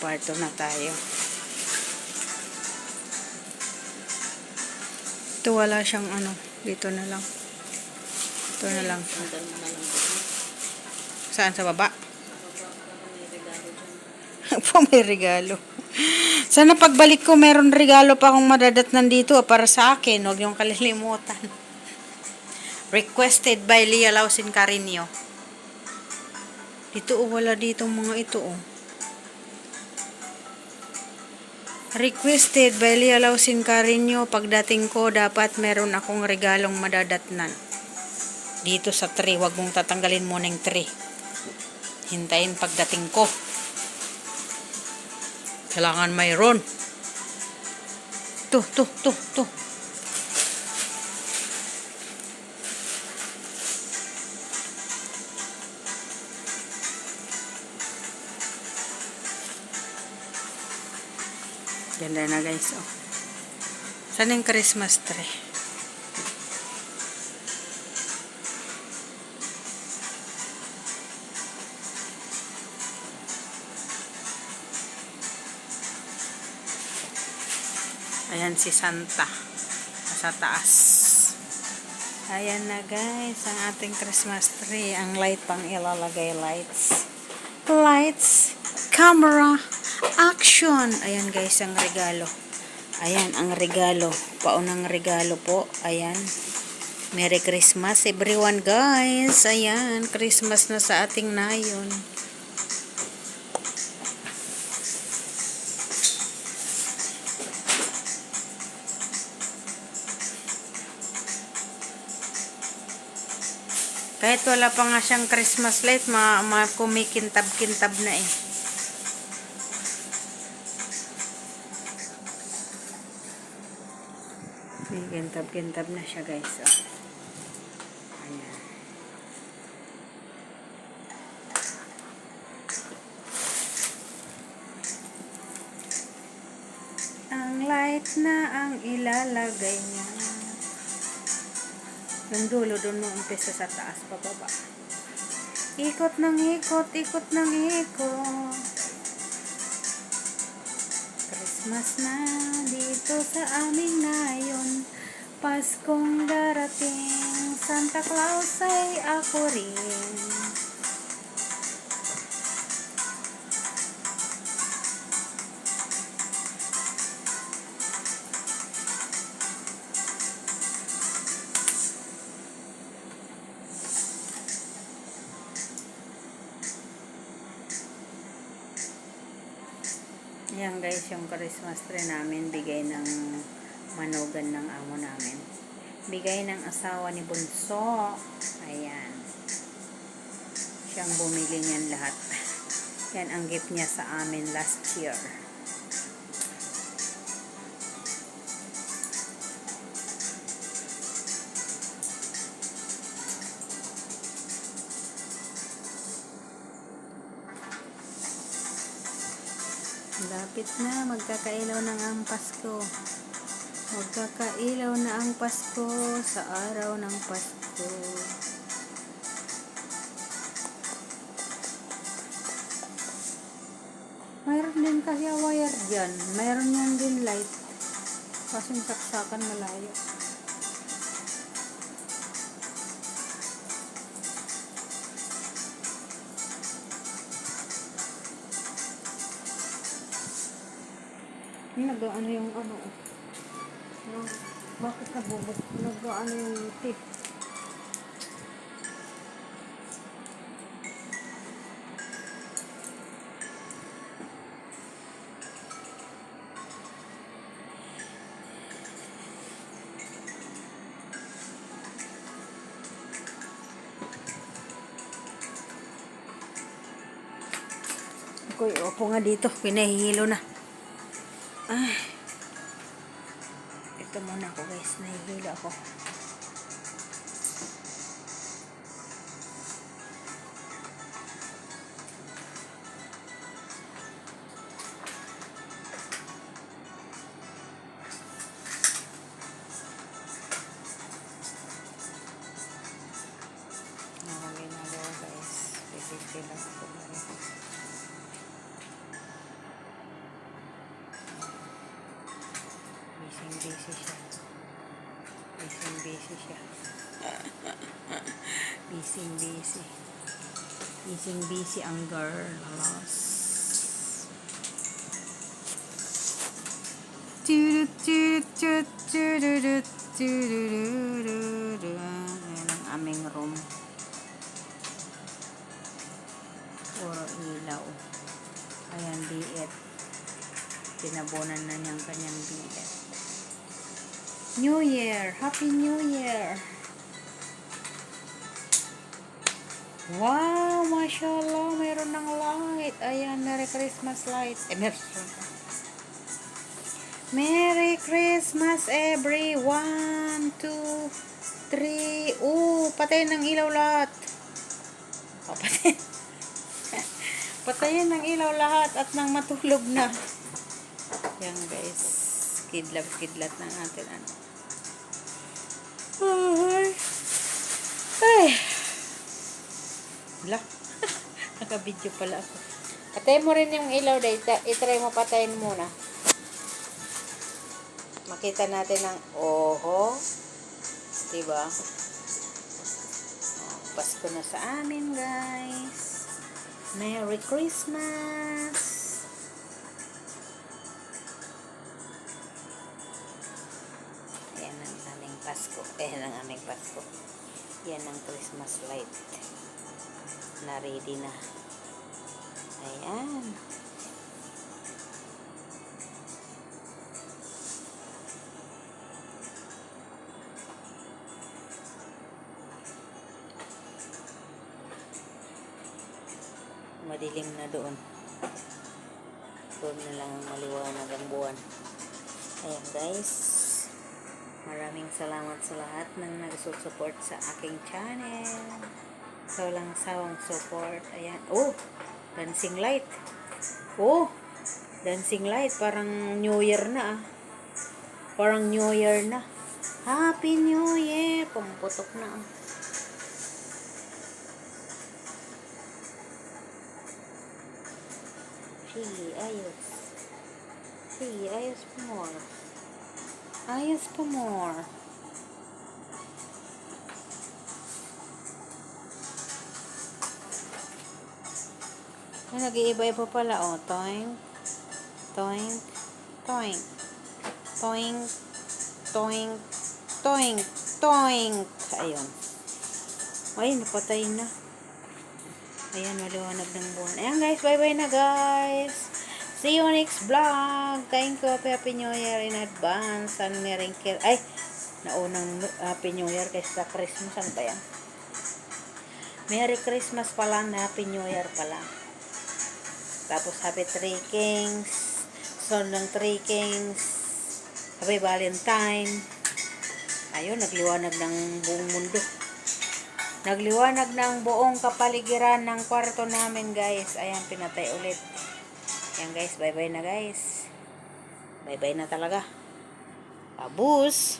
Kwarto na tayo. Ito wala siyang ano. Dito na lang. Ito na lang. Saan? Sa baba? Pa may regalo. Sana pagbalik ko meron regalo pa akong madadatnan dito para sa akin. Huwag niyong kalilimutan. Requested by Lia Lausin Carinio. Dito wala dito mga ito Requested by Lia Lausin Carinio. Pagdating ko dapat meron akong regalong madadatnan. Dito sa tree. Huwag mong tatanggalin muna yung tree. Hintayin pagdating ko. Kailangan mayroon. Tuh. Ganda na guys. Saan yung Christmas tree? Ayan si Santa. Sa taas. Ayan na guys. Ang ating Christmas tree. Ang light pang ilalagay. Lights. Camera. Action. Ayan guys ang regalo. Ayan ang regalo. Paunang regalo po. Ayan. Merry Christmas everyone guys. Ayan. Christmas na sa ating nayon. Kahit wala pa nga siyang Christmas light, kumikintab-kintab na eh. Kintab-kintab na siya guys. Ayan. Ang light na ang ilalagay niya. Yung dulo doon mo umpisa sa taas pababa. Ikot ng ikot. Christmas na dito sa amin ngayon. Paskong darating. Santa Claus ay ako rin. Ayan guys, yung Christmas tree namin, bigay ng manugan ng amo namin. Bigay ng asawa ni Bunso. Ayan. Siyang bumili niyan lahat. Yan ang gift niya sa amin last year. Lapit na, magkakailaw na ang Pasko. Magkakailaw na ang Pasko sa araw ng Pasko. Mayroon din kasi wire dyan. Mayroon yan din light. Kasing saksakan malayo. Nag-ano yung ano? Bakit nabubog? Nag-ano yung tip? Ako'y upo nga dito. Pinahihilo na. Ay. Ito muna ako guys. Nahihilo ako. Ginagawa guys. Pipigil lang ako. busy siya. Busy siya. Busy ang girl. Alas. Ayan ang aming room. Puro ilaw. Ayan, biit. Tinabunan na niyang kanyang biit. New Year! Happy New Year! Wow! Mashallah! Mayroon ng light. Ayan, Merry Christmas light. Merry Christmas everyone! 2, 3. Patayin ng ilaw lahat. Patayin ng ilaw lahat at nang matulog na. Yan guys. Kidlat ng atin ano. Ay. Wala. Naka-video pala ako. Patayin mo rin yung ilaw dahil. I-try mo patayin muna. Makita natin ang oho. Diba? Pasko na sa amin guys. Merry Christmas! Ayan ang aming Pasko. Ayan ang aming Pasko. Yan ang Christmas light. Na ready na. Ayan. Madilim na doon. Doon na lang ang maliwanag ang buwan. Ayan guys. Maraming salamat sa lahat ng nag-support sa aking channel. Sa walang sawang support. Ayan. Dancing light. Dancing light. Parang New Year na Parang New Year na. Happy New Year. Pumuputok na Sige, ayos. Sige, ayos pa more. Ayos pa more. Nag-iiba-iba pala, toink, toink, toink, toink, toink, toink, toink. Ayun. Ay, napatay na. Ayan, maliwanag ng buwan. Ayan guys, bye-bye na guys. See you next vlog. Thank you. Happy New Year in advance. And Merry Christmas. Ay, naunang Happy New Year kasi sa Christmas. Ano ba yan? Merry Christmas pa lang. Happy New Year pa lang. Tapos Happy Three Kings. Son ng Three Kings. Happy Valentine. Ayun, nagliwanag ng buong mundo. Nagliwanag ng buong kapaligiran ng kwarto namin guys. Ayan, pinatay ulit. Ayan guys, bye-bye na guys. Bye-bye na talaga. Abus!